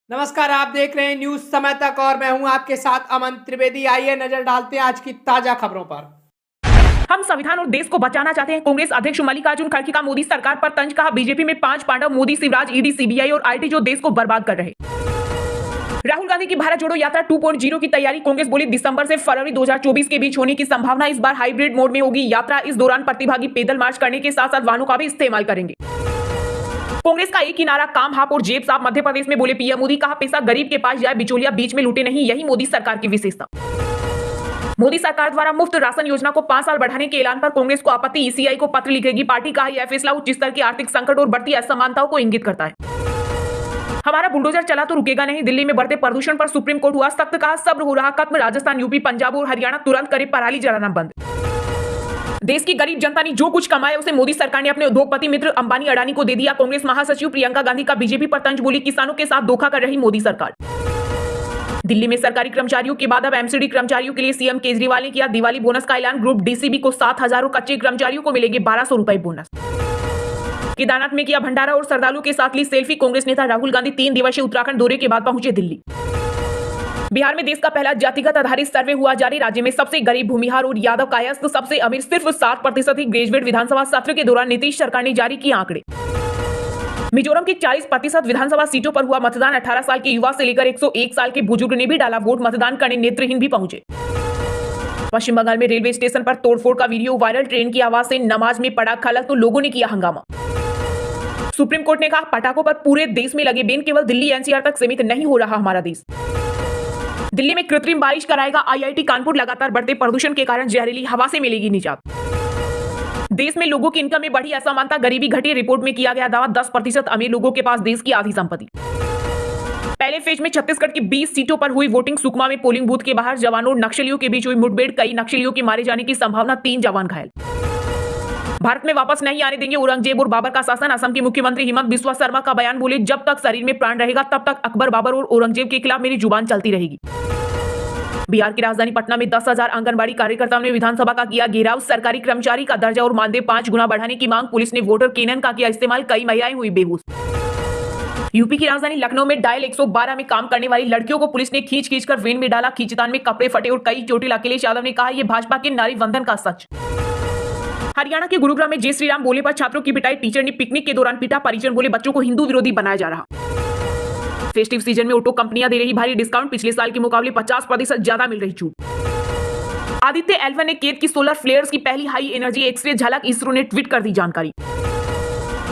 नमस्कार, आप देख रहे हैं न्यूज समय तक और मैं हूं आपके साथ अमन त्रिवेदी। आइए नजर डालते हैं आज की ताजा खबरों पर। हम संविधान और देश को बचाना चाहते हैं। कांग्रेस अध्यक्ष मल्लिकार्जुन खड़गे का मोदी सरकार पर तंज, कहा बीजेपी में 5 पांडव मोदी, शिवराज, ईडी, सीबीआई और आईटी जो देश को बर्बाद कर रहे। राहुल गांधी की भारत जोड़ो यात्रा 2.0 की तैयारी। कांग्रेस बोली दिसंबर से फरवरी 2024 के बीच होने की संभावना। इस बार हाइब्रिड मोड में होगी यात्रा। इस दौरान प्रतिभागी पैदल मार्च करने के साथ साथ वाहनों का भी इस्तेमाल करेंगे। कांग्रेस का एक ही नारा, काम हाप और जेब साफ। मध्य प्रदेश में बोले पीएम मोदी, कहा पैसा गरीब के पास जाए, बिचौलिया बीच में लूटे नहीं, यही मोदी सरकार की विशेषता। मोदी सरकार द्वारा मुफ्त राशन योजना को 5 साल बढ़ाने के ऐलान पर कांग्रेस को आपत्ति। ईसीआई को पत्र लिखेगी पार्टी, का यह फैसला उच्च स्तर की आर्थिक संकट और बढ़ती असमानताओं को इंगित करता है। हमारा बुलडोजर चला तो रुकेगा नहीं। दिल्ली में बढ़ते प्रदूषण पर सुप्रीम कोर्ट हुआ सख्त, कहा सब्र हो रहा खत्म। राजस्थान, यूपी, पंजाब और हरियाणा तुरंत करे पराली जलाना बंद। देश की गरीब जनता ने जो कुछ कमाया उसे मोदी सरकार ने अपने उद्योगपति मित्र अंबानी, अडानी को दे दिया। कांग्रेस महासचिव प्रियंका गांधी का बीजेपी पर तंज, बोली किसानों के साथ धोखा कर रही मोदी सरकार। दिल्ली में सरकारी कर्मचारियों के बाद अब एमसीडी कर्मचारियों के लिए सीएम केजरीवाल ने किया दिवाली बोनस का ऐलान। ग्रुप डीसीबी को 7,000 और कच्चे कर्मचारियों को मिलेंगे 1,200 रुपए बोनस। केदारनाथ में किया भंडारा और श्रद्धालुओं के साथ ली सेल्फी। कांग्रेस नेता राहुल गांधी 3 दिवसीय उत्तराखंड दौरे के बाद पहुंचे दिल्ली। बिहार में देश का पहला जातिगत आधारित सर्वे हुआ जारी। राज्य में सबसे गरीब भूमिहार और यादव कायस्थ, सबसे अमीर सिर्फ 7% ही ग्रेजुएट। विधानसभा सत्र के दौरान नीतीश सरकार ने जारी किए आंकड़े। मिजोरम की 40% विधानसभा सीटों पर हुआ मतदान। 18 साल के युवा से लेकर 101 साल के बुजुर्ग ने भी डाला वोट। मतदान करने नेत्रहीन भी पहुंचे। पश्चिम बंगाल में रेलवे स्टेशन पर तोड़फोड़ का वीडियो वायरल। ट्रेन की आवाज से नमाज में पड़ा खलल तो लोगों ने किया हंगामा। सुप्रीम कोर्ट ने कहा पटाखों पर पूरे देश में लगे बैन, केवल दिल्ली एनसीआर तक सीमित नहीं हो रहा हमारा देश। दिल्ली में कृत्रिम बारिश कराएगा आईआईटी कानपुर। लगातार बढ़ते प्रदूषण के कारण जहरीली हवा से मिलेगी निजात। देश में लोगों की इनकम में बढ़ी असमानता, गरीबी घटी। रिपोर्ट में किया गया दावा 10% अमीर लोगों के पास देश की आधी संपत्ति। पहले फेज में छत्तीसगढ़ की 20 सीटों पर हुई वोटिंग। सुकमा में पोलिंग बूथ के बाहर जवानों और नक्सलियों के बीच हुई मुठभेड़। कई नक्सलियों के मारे जाने की संभावना, 3 जवान घायल। भारत में वापस नहीं आने देंगे औरंगजेब और बाबर का शासन। असम के मुख्यमंत्री हिमंत बिस्वा शर्मा का बयान, बोले जब तक शरीर में प्राण रहेगा तब तक अकबर, बाबर और औरंगजेब के खिलाफ मेरी जुबान चलती रहेगी। बिहार की राजधानी पटना में 10,000 आंगनबाड़ी कार्यकर्ताओं ने विधानसभा का किया घेराव। सरकारी कर्मचारी का दर्जा और मानदेय 5 गुना बढ़ाने की मांग। पुलिस ने वोटर केनन का किया इस्तेमाल। कई महिलाएं हुई बेहोश। यूपी की राजधानी लखनऊ में डायल 112 में काम करने वाली लड़कियों को पुलिस ने खींच कर वैन में डाला। खींचतान में कपड़े फटे और कई चोटिल। अखिलेश यादव ने कहा यह भाजपा के नारी वंदन का सच। हरियाणा के गुरुग्राम में जय श्री राम बोले पर छात्रों की पिटाई। टीचर ने पिकनिक के दौरान पीटा। परिजन बोले बच्चों को हिंदू विरोधी बनाया जा रहा। फेस्टिव सीजन में ऑटो कंपनियां दे रही भारी डिस्काउंट। पिछले साल के मुकाबले 50% ज्यादा मिल रही छूट। आदित्य L1 ने केत की सोलर फ्लेयर्स की पहली हाई एनर्जी एक्सरे झलक। इसरो ने ट्वीट कर दी जानकारी।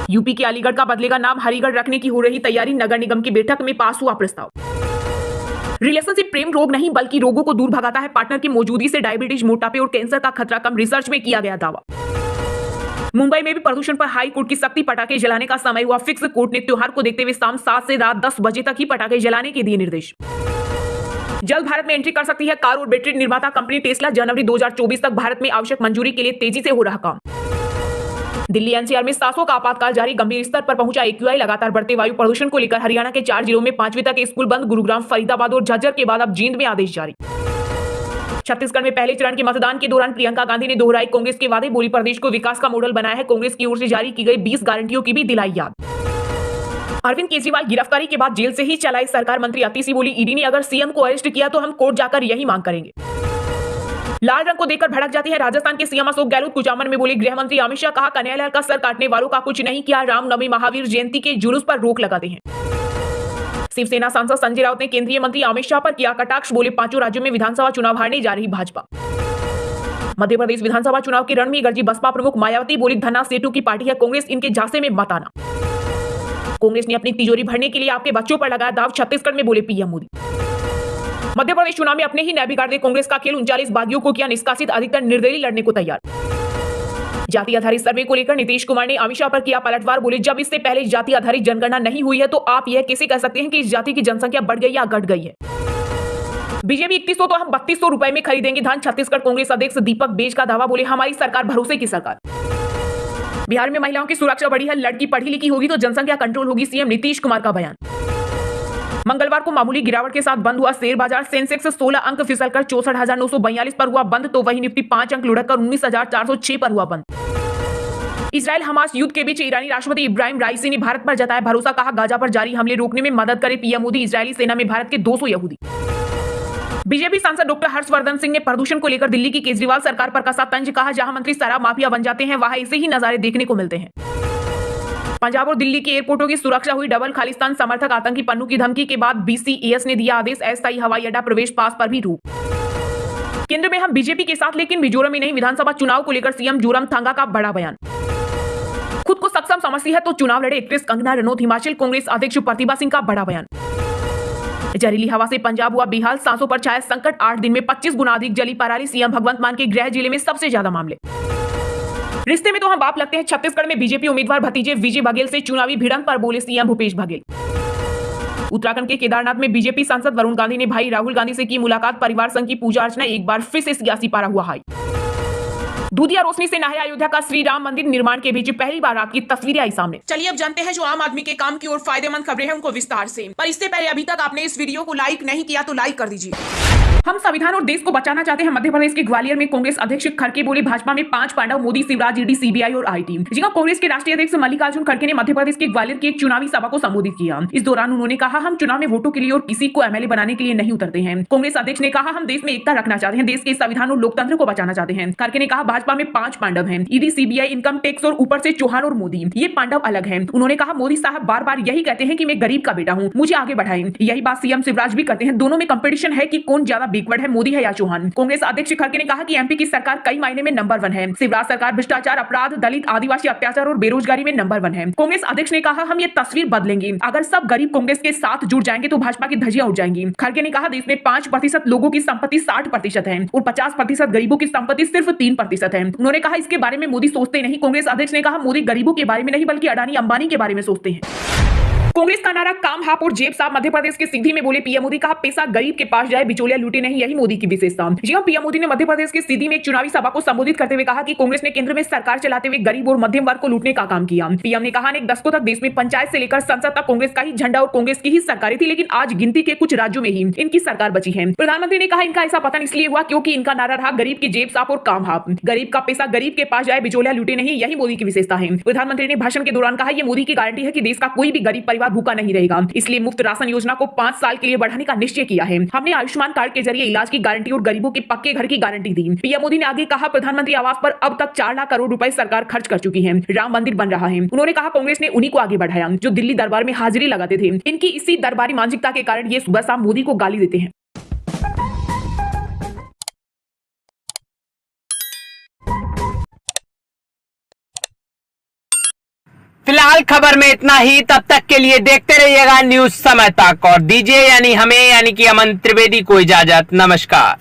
यूपी के अलीगढ़ का बदलेगा नाम। हरिगढ़ रखने की हो रही तैयारी। नगर निगम की बैठक में पास हुआ प्रस्ताव। रिलेशनशिप प्रेम रोग नहीं बल्कि रोगों को दूर भगाता है। पार्टनर की मौजूदगी से डायबिटीज, मोटापे और कैंसर का खतरा कम। रिसर्च में किया गया दावा। मुंबई में भी प्रदूषण पर हाई कोर्ट की सख्ती। पटाखे जलाने का समय हुआ फिक्स। कोर्ट ने त्योहार को देखते हुए शाम 7 से रात 10 बजे तक ही पटाखे जलाने के दिए निर्देश। जल्द भारत में एंट्री कर सकती है कार और बैटरी निर्माता कंपनी टेस्ला। जनवरी 2024 तक भारत में आवश्यक मंजूरी के लिए तेजी से हो रहा काम। दिल्ली एनसीआर में सांसों का आपातकाल जारी। गंभीर स्तर पर पहुंचा एक्यूआई। लगातार बढ़ते वायु प्रदूषण को लेकर हरियाणा के 4 जिलों में 5वीं तक स्कूल बंद। गुरुग्राम, फरीदाबाद और झज्जर के बाद अब जींद में आदेश जारी। छत्तीसगढ़ में पहले चरण के मतदान के दौरान प्रियंका गांधी ने दोहराए कांग्रेस के वादे। बोली प्रदेश को विकास का मॉडल बनाया है। कांग्रेस की ओर से जारी की गई 20 गारंटियों की भी दिलाई याद। अरविंद केजरीवाल गिरफ्तारी के बाद जेल से ही चलाई सरकार। मंत्री अतिशी बोली ईडी ने अगर सीएम को अरेस्ट किया तो हम कोर्ट जाकर यही मांग करेंगे। लाल रंग को देखकर भड़क जाती है राजस्थान के सीएम अशोक गहलोत। कुचामन में बोले गृह मंत्री अमित शाह, कहा कन्हैयालाल का सर काटने वालों का कुछ नहीं किया। रामनवमी, महावीर जयंती के जुलूस पर रोक लगाते हैं। शिवसेना सांसद संजय राउत ने केंद्रीय मंत्री अमित शाह पर किया कटाक्ष। बोले 5 राज्यों में विधानसभा चुनाव हारने जा रही भाजपा। मध्य प्रदेश विधानसभा चुनाव के रण में गरजी बसपा प्रमुख मायावती। बोली धन्ना सेठों की पार्टी है कांग्रेस, इनके झांसे में मत आना। कांग्रेस ने अपनी तिजोरी भरने के लिए आपके बच्चों पर लगाया दाव। छत्तीसगढ़ में बोले पीएम मोदी। मध्य प्रदेश चुनाव में अपने ही न्याय बिगाड़ दे कांग्रेस का खेल। 39 बागियों को किया निष्कासित। अधिकतर निर्दलीय लड़ने को तैयार। जाति आधारित सर्वे को लेकर नीतीश कुमार ने अमित शाह पर किया पलटवार। बोले जब इससे पहले जाति आधारित जनगणना नहीं हुई है तो आप यह कैसे कह सकते हैं कि इस जाति की जनसंख्या बढ़ गई या घट गई है। बीजेपी 3100 तो हम 3200 रुपए में खरीदेंगे धान। छत्तीसगढ़ कांग्रेस अध्यक्ष दीपक बेज का दावा। बोले हमारी सरकार भरोसे की सरकार। बिहार में महिलाओं की सुरक्षा बढ़ी है। लड़की पढ़ी लिखी होगी तो जनसंख्या कंट्रोल होगी। सीएम नीतीश कुमार का बयान। मंगलवार को मामूली गिरावट के साथ बंद हुआ शेयर बाजार। सेंसेक्स 16 अंक फिसलकर 64,942 पर हुआ बंद तो वही निफ्टी 5 अंक लुढ़ककर 19,406 पर हुआ बंद। इसराइल हमास युद्ध के बीच ईरानी राष्ट्रपति इब्राहिम राइसी ने भारत पर जताया भरोसा, कहा गाजा पर जारी हमले रोकने में मदद करे पीएम मोदी। इजरायली सेना में भारत के 200 यहूदी। बीजेपी सांसद डॉक्टर हर्षवर्धन सिंह ने प्रदूषण को लेकर दिल्ली की केजरीवाल सरकार पर कसा तंज, कहा जहां मंत्री शराब माफिया बन जाते हैं वहां ऐसे ही नजारे देखने को मिलते हैं। पंजाब और दिल्ली के एयरपोर्टों की सुरक्षा हुई डबल, खालिस्तान समर्थक आतंकी पन्नू की धमकी के बाद BCAS ने दिया आदेश, अस्थायी हवाई अड्डा प्रवेश पास पर भी रोक। केंद्र में हम बीजेपी के साथ लेकिन मिजोरम में नहीं, विधानसभा चुनाव को लेकर सीएम जोरामथंगा का बड़ा बयान। खुद को सक्षम समझती है तो चुनाव लड़े एक्ट्रेस कंगना रनौत। हिमाचल कांग्रेस अध्यक्ष प्रतिभा सिंह का बड़ा बयान। जहरीली हवा से पंजाब हुआ बेहाल, सांसों पर छाया संकट, 8 दिन में 25 गुना अधिक जली पराली। सीएम भगवंत मान के गृह जिले में सबसे ज्यादा मामले। रिश्ते में तो हम बाप लगते हैं। छत्तीसगढ़ में बीजेपी उम्मीदवार भतीजे विजय बघेल से चुनावी भिड़ंत पर बोले सीएम भूपेश बघेल। उत्तराखंड के केदारनाथ में बीजेपी सांसद वरुण गांधी ने भाई राहुल गांधी से की मुलाकात, परिवार संघ की पूजा अर्चना, एक बार फिर से सियासी पारा हुआ हाई। दूधिया रोशनी से नहाया अयोध्या का श्री राम मंदिर निर्माण के बीच पहली बार रात की तस्वीरें आई सामने। चलिए अब जानते हैं जो आम आदमी के काम की और फायदेमंद खबरें हैं उनको विस्तार से। पर इससे पहले अभी तक आपने इस वीडियो को लाइक नहीं किया तो लाइक कर दीजिए। हम संविधान और देश को बचाना चाहते हैं। मध्य प्रदेश के ग्वालियर में कांग्रेस अध्यक्ष खड़गे बोले भाजपा में 5 पांडव, मोदी, शिवराज, ईडी, सीबीआई और आईटी। जहां कांग्रेस के राष्ट्रीय अध्यक्ष मल्लिकार्जुन खड़गे ने मध्य प्रदेश के ग्वालियर की एक चुनावी सभा को संबोधित किया। इस दौरान उन्होंने कहा हम चुनाव में वोटों के लिए और किसी को एमएलए बनाने के लिए नहीं उतरते हैं। कांग्रेस अध्यक्ष ने कहा हम देश में एकता रखना चाहते हैं, देश के संविधान और लोकतंत्र को बचाना चाहते हैं। खड़गे ने कहा भाजपा में 5 पांडव हैं, ईडी, सीबीआई, इनकम टैक्स और ऊपर से चौहान और मोदी, ये पांडव अलग हैं। उन्होंने कहा मोदी साहब बार बार यही कहते हैं कि मैं गरीब का बेटा हूं, मुझे आगे बढ़ाएं। यही बात सीएम शिवराज भी करते हैं। दोनों में कंपटीशन है कि कौन ज्यादा बैकवर्ड है, मोदी है या चौहान। कांग्रेस अध्यक्ष खड़गे ने कहा कि एमपी की सरकार कई मायने में नंबर 1 है। शिवराज सरकार भ्रष्टाचार, अपराध, दलित, आदिवासी अत्याचार और बेरोजगारी में नंबर 1 है। कांग्रेस अध्यक्ष ने कहा हम ये तस्वीर बदलेंगे, अगर सब गरीब कांग्रेस के साथ जुड़ जाएंगे तो भाजपा की धज्जियां उड़ जाएंगी। खड़गे ने कहा देश में 5% लोगों की संपत्ति 60% है और 50% गरीबों की संपत्ति सिर्फ 3% है। उन्होंने कहा इसके बारे में मोदी सोचते नहीं। कांग्रेस अध्यक्ष ने कहा मोदी गरीबों के बारे में नहीं बल्कि अडानी अंबानी के बारे में सोचते हैं। कांग्रेस का नारा काम हाप और जेब साफ। मध्य प्रदेश के सिद्धि में बोले पीएम मोदी, कहा पैसा गरीब के पास जाए, बिचौलिया लूटे नहीं, यही मोदी की विशेषता। जी हां, पीएम मोदी ने मध्य प्रदेश के सिद्धि में एक चुनावी सभा को संबोधित करते हुए कहा कि कांग्रेस ने केंद्र में सरकार चलाते हुए गरीब और मध्यम वर्ग को लूटने का काम किया। पीएम ने कहा अनेक दशकों तक देश में पंचायत से लेकर संसद तक कांग्रेस का ही झंडा और कांग्रेस की ही सरकारें थी, लेकिन आज गिनती के कुछ राज्यों में ही इनकी सरकार बची है। प्रधानमंत्री ने कहा इनका ऐसा पतन इसलिए हुआ क्योंकि इनका नारा रहा गरीब की जेब साफ और काम हाप। गरीब का पैसा गरीब के पास जाए, बिचौलिया लूटे नहीं, यही मोदी की विशेषता है। प्रधानमंत्री ने भाषण के दौरान कहा यह मोदी की गारंटी है कि देश का कोई भी गरीब परिवार भूखा नहीं रहेगा। इसलिए मुफ्त राशन योजना को 5 साल के लिए बढ़ाने का निश्चय किया है। हमने आयुष्मान कार्ड के जरिए इलाज की गारंटी और गरीबों के पक्के घर की गारंटी दी। पीएम मोदी ने आगे कहा प्रधानमंत्री आवास पर अब तक 4 लाख करोड़ रुपए सरकार खर्च कर चुकी है। राम मंदिर बन रहा है। उन्होंने कहा कांग्रेस ने उन्हीं को आगे बढ़ाया जो दिल्ली दरबार में हाजिरी लगाते थे। इनकी इसी दरबारी मानसिकता के कारण ये सुबह शाम मोदी को गाली देते हैं। फिलहाल खबर में इतना ही। तब तक के लिए देखते रहिएगा न्यूज समय तक और दीजिए यानी हमें यानी कि अमन त्रिवेदी को इजाजत। नमस्कार।